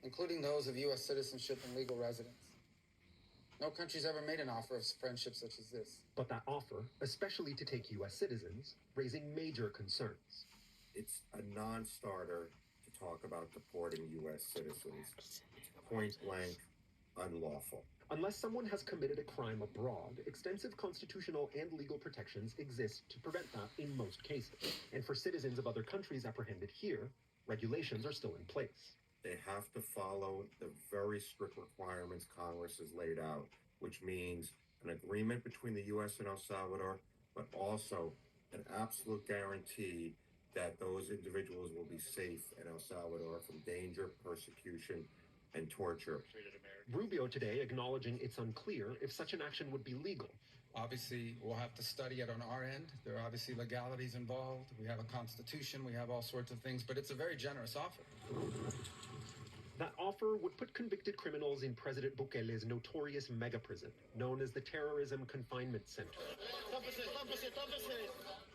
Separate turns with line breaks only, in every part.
including those of U.S. citizenship and legal residence. No country's ever made an offer of friendship such as this.
But that offer, especially to take U.S. citizens, raising major concerns.
It's a non-starter to talk about deporting U.S. citizens. It's point blank unlawful.
Unless someone has committed a crime abroad, extensive constitutional and legal protections exist to prevent that in most cases. And for citizens of other countries apprehended here, regulations are still in place.
They have to follow the very strict requirements Congress has laid out, which means an agreement between the U.S. and El Salvador, but also an absolute guarantee that those individuals will be safe in El Salvador from danger, persecution, and torture.
Rubio today acknowledging it's unclear if such an action would be legal.
Obviously, we'll have to study it on our end. There are obviously legalities involved. We have a constitution, we have all sorts of things, but it's a very generous offer.
That offer would put convicted criminals in President Bukele's notorious mega prison, known as the Terrorism Confinement Center.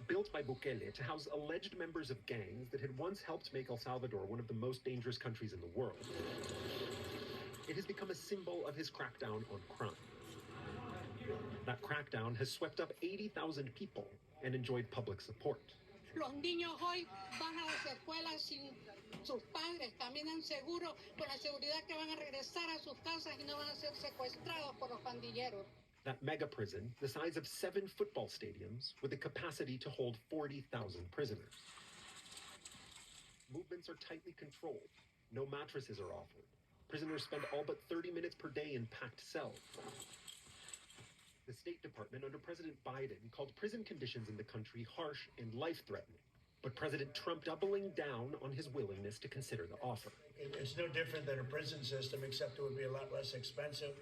Built by Bukele to house alleged members of gangs that had once helped make El Salvador one of the most dangerous countries in the world. It has become a symbol of his crackdown on crime. That crackdown has swept up 80,000 people and enjoyed public support.
Los niños hoy van a las escuelas sin sus padres, caminan seguros con la seguridad que van a regresar a sus casas y no van a ser secuestrados por los pandilleros.
That mega prison, the size of 7 football stadiums, with a capacity to hold 40,000 prisoners. Movements are tightly controlled. No mattresses are offered. Prisoners spend all but 30 minutes per day in packed cells. The State Department under President Biden called prison conditions in the country harsh and life-threatening. But President Trump doubling down on his willingness to consider the offer.
It's no different than a prison system, except it would be a lot less expensive,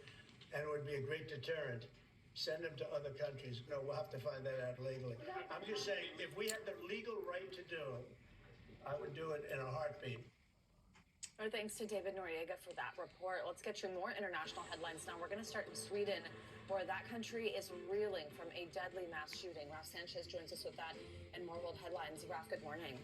and it would be a great deterrent. Send them to other countries. No, we'll have to find that out legally. I'm just saying, if we had the legal right to do it, I would do it in a heartbeat.
Our thanks to David Noriega for that report. Let's get you more international headlines now. We're going to start in Sweden, where that country is reeling from a deadly mass shooting. Ralph Sanchez joins us with that and more world headlines. Ralph, good morning.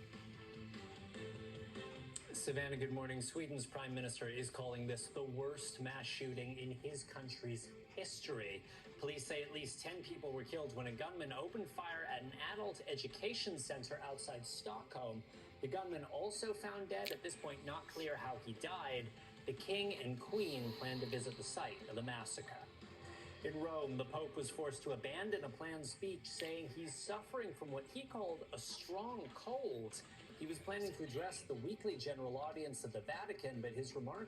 Savannah, good morning. Sweden's prime minister is calling this the worst mass shooting in his country's history. Police say at least 10 people were killed when a gunman opened fire at an adult education center outside Stockholm. The gunman also found dead. At this point, not clear how he died. The king and queen plan to visit the site of the massacre. In Rome, the Pope was forced to abandon a planned speech, saying he's suffering from what he called a strong cold. He was planning to address the weekly general audience of the Vatican, but his remarks